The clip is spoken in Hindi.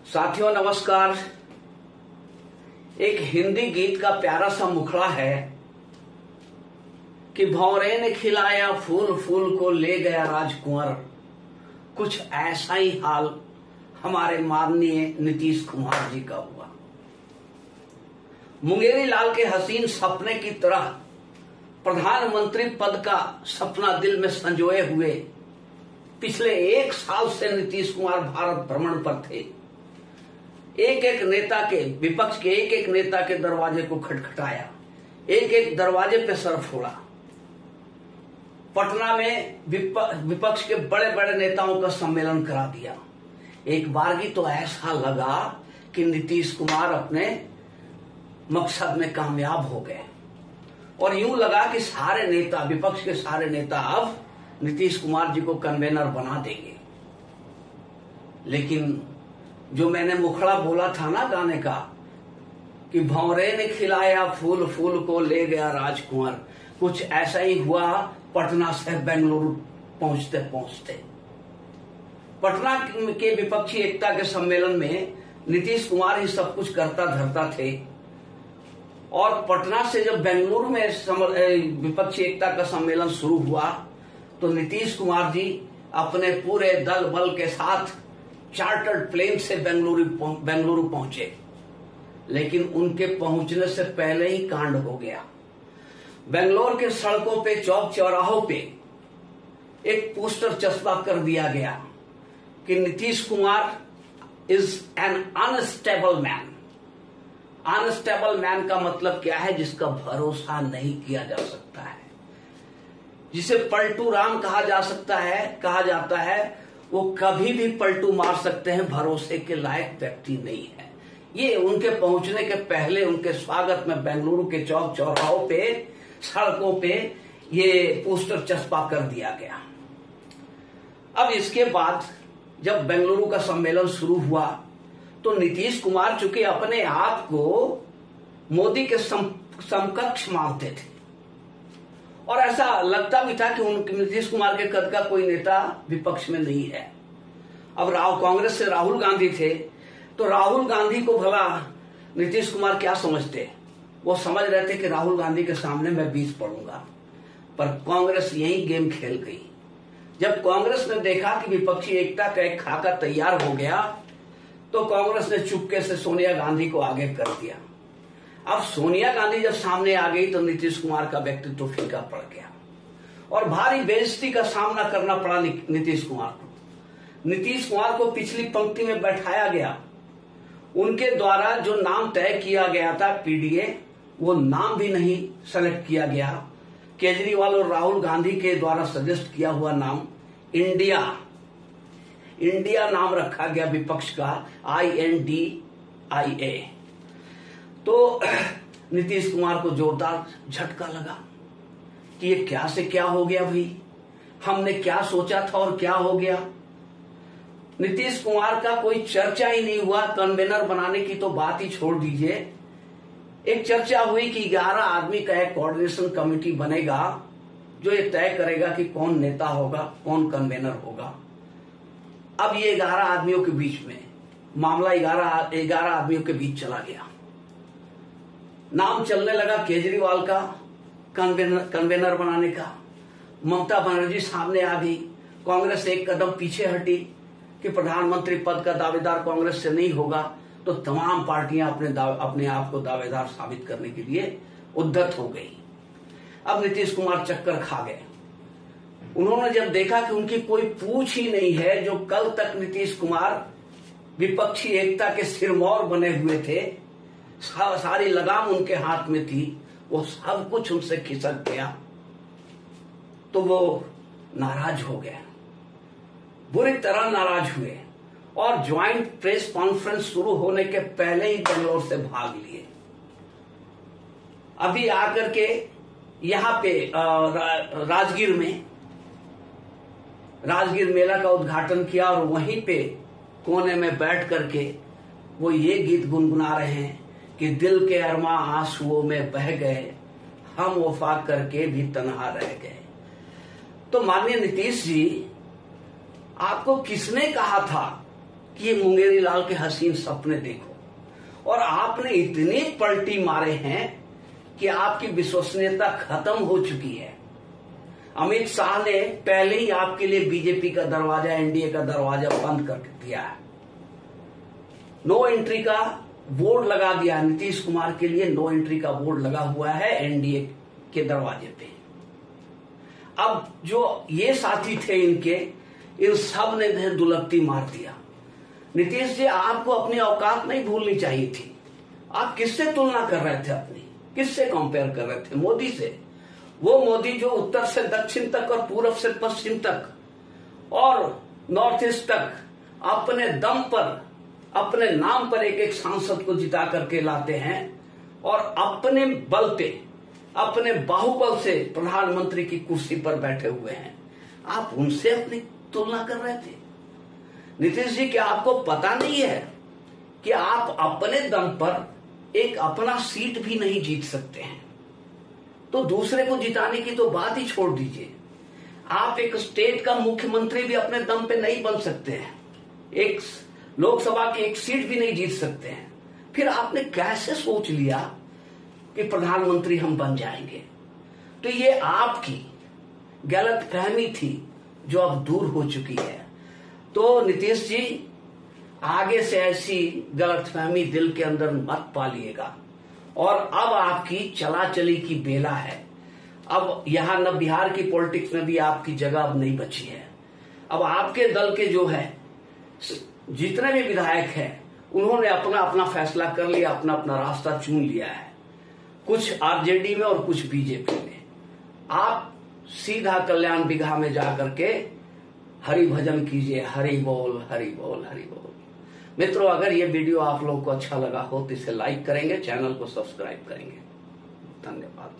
साथियों नमस्कार। एक हिंदी गीत का प्यारा सा मुखड़ा है कि भंवरे ने खिलाया फूल फूल को ले गया राजकुंवर। कुछ ऐसा ही हाल हमारे माननीय नीतीश कुमार जी का हुआ। मुंगेरी लाल के हसीन सपने की तरह प्रधानमंत्री पद का सपना दिल में संजोए हुए पिछले 1 साल से नीतीश कुमार भारत भ्रमण पर थे। एक एक नेता के, विपक्ष के एक एक नेता के दरवाजे को खटखटाया, एक एक दरवाजे पे सर फोड़ा। पटना में विपक्ष के बड़े बड़े नेताओं का सम्मेलन करा दिया। एक बारगी तो ऐसा लगा कि नीतीश कुमार अपने मकसद में कामयाब हो गए और यूं लगा कि सारे नेता, विपक्ष के सारे नेता अब नीतीश कुमार जी को कन्वेनर बना देंगे। लेकिन जो मैंने मुखड़ा बोला था ना गाने का कि भंवरे ने खिलाया फूल फूल को ले गया राजकुंवर, कुछ ऐसा ही हुआ पटना से बेंगलुरु पहुंचते पहुंचते। पटना के विपक्षी एकता के सम्मेलन में नीतीश कुमार ही सब कुछ करता धरता थे और पटना से जब बेंगलुरु में विपक्षी एकता का सम्मेलन शुरू हुआ तो नीतीश कुमार जी अपने पूरे दल बल के साथ चार्टर्ड प्लेन से बेंगलुरु पहुंचे। लेकिन उनके पहुंचने से पहले ही कांड हो गया। बेंगलोर के सड़कों पे, चौक चौराहों पे एक पोस्टर चस्पा कर दिया गया कि Nitish Kumar is an unstable man. Unstable man का मतलब क्या है? जिसका भरोसा नहीं किया जा सकता है, जिसे पलटू राम कहा जाता है। वो कभी भी पलटू मार सकते हैं, भरोसे के लायक व्यक्ति नहीं है। ये उनके पहुंचने के पहले उनके स्वागत में बेंगलुरु के चौक चौराहों पे, सड़कों पे ये पोस्टर चस्पा कर दिया गया। अब इसके बाद जब बेंगलुरु का सम्मेलन शुरू हुआ तो नीतीश कुमार चूंकि अपने आप को मोदी के समकक्ष मानते थे और ऐसा लगता भी था कि नीतीश कुमार के कद का कोई नेता विपक्ष में नहीं है। अब कांग्रेस से राहुल गांधी थे तो राहुल गांधी को भला नीतीश कुमार क्या समझते? वो समझ रहे थे कि राहुल गांधी के सामने मैं बीच पड़ूंगा। पर कांग्रेस यही गेम खेल गई। जब कांग्रेस ने देखा कि विपक्षी एकता का एक खाका तैयार हो गया तो कांग्रेस ने चुपके से सोनिया गांधी को आगे कर दिया। अब सोनिया गांधी जब सामने आ गई तो नीतीश कुमार का व्यक्तित्व फीका पड़ गया और भारी बेइज्जती का सामना करना पड़ा नीतीश कुमार को। नीतीश कुमार को पिछली पंक्ति में बैठाया गया। उनके द्वारा जो नाम तय किया गया था पीडीए, वो नाम भी नहीं सेलेक्ट किया गया। केजरीवाल और राहुल गांधी के द्वारा सजेस्ट किया हुआ नाम इंडिया नाम रखा गया विपक्ष का, INDIA। तो नीतीश कुमार को जोरदार झटका लगा कि ये क्या से क्या हो गया भाई, हमने क्या सोचा था और क्या हो गया। नीतीश कुमार का कोई चर्चा ही नहीं हुआ। कन्वेनर बनाने की तो बात ही छोड़ दीजिए। एक चर्चा हुई कि 11 आदमी का एक कोऑर्डिनेशन कमेटी बनेगा जो ये तय करेगा कि कौन नेता होगा, कौन कन्वेनर होगा। अब ये 11 आदमियों के बीच में मामला 11 आदमियों के बीच चला गया। नाम चलने लगा केजरीवाल का कन्वेनर बनाने का। ममता बनर्जी सामने आ गई। कांग्रेस एक कदम पीछे हटी कि प्रधानमंत्री पद का दावेदार कांग्रेस से नहीं होगा। तो तमाम पार्टियां अपने आप को दावेदार साबित करने के लिए उद्यत हो गई। अब नीतीश कुमार चक्कर खा गए। उन्होंने जब देखा कि उनकी कोई पूछ ही नहीं है, जो कल तक नीतीश कुमार विपक्षी एकता के सिरमौर बने हुए थे, सारी लगाम उनके हाथ में थी, वो सब कुछ उनसे खिसक गया। तो वो नाराज हो गए, बुरी तरह नाराज हुए और ज्वाइंट प्रेस कॉन्फ्रेंस शुरू होने के पहले ही बेंगलोर से भाग लिए। अभी आकर के यहां पे राजगीर मेला का उद्घाटन किया और वहीं पे कोने में बैठ करके वो ये गीत गुनगुना रहे हैं कि दिल के अरमा आंसुओं में बह गए, हम वफा करके भी तन्हा रह गए। तो माननीय नीतीश जी, आपको किसने कहा था कि ये मुंगेरी लाल के हसीन सपने देखो, और आपने इतनी पलटी मारे हैं कि आपकी विश्वसनीयता खत्म हो चुकी है। अमित शाह ने पहले ही आपके लिए बीजेपी का दरवाजा, एनडीए का दरवाजा बंद कर दिया है। नो एंट्री का बोर्ड लगा दिया। नीतीश कुमार के लिए नो एंट्री का बोर्ड लगा हुआ है एनडीए के दरवाजे पे। अब जो ये साथी थे इनके, इन सब ने दुलत्ती मार दिया। नीतीश जी, आपको अपनी औकात नहीं भूलनी चाहिए थी। आप किससे तुलना कर रहे थे अपनी? किससे कंपेयर कर रहे थे? मोदी से। वो मोदी जो उत्तर से दक्षिण तक और पूर्व से पश्चिम तक और नॉर्थ ईस्ट तक अपने दम पर, अपने नाम पर एक एक सांसद को जिता करके लाते हैं और अपने बल पे, अपने बाहुबल से प्रधानमंत्री की कुर्सी पर बैठे हुए हैं। आप उनसे अपनी तुलना कर रहे थे। नीतीश जी, क्या आपको पता नहीं है कि आप अपने दम पर एक अपना सीट भी नहीं जीत सकते हैं, तो दूसरे को जिताने की तो बात ही छोड़ दीजिए। आप एक स्टेट का मुख्यमंत्री भी अपने दम पे नहीं बन सकते हैं, एक लोकसभा की एक सीट भी नहीं जीत सकते हैं। फिर आपने कैसे सोच लिया कि प्रधानमंत्री हम बन जाएंगे? तो ये आपकी गलतफहमी थी जो अब दूर हो चुकी है। तो नीतीश जी, आगे से ऐसी गलतफहमी दिल के अंदर मत पालिएगा। और अब आपकी चला चली की बेला है। अब यहां न बिहार की पॉलिटिक्स में भी आपकी जगह अब नहीं बची है। अब आपके दल के जो है जितने भी विधायक हैं, उन्होंने अपना अपना फैसला कर लिया, अपना अपना रास्ता चुन लिया है। कुछ आरजेडी में और कुछ बीजेपी में। आप सीधा कल्याण बिगहा में जाकर के हरि भजन कीजिए, हरि बोल हरि बोल हरि बोल। मित्रों, अगर ये वीडियो आप लोगों को अच्छा लगा हो तो इसे लाइक करेंगे, चैनल को सब्सक्राइब करेंगे। धन्यवाद।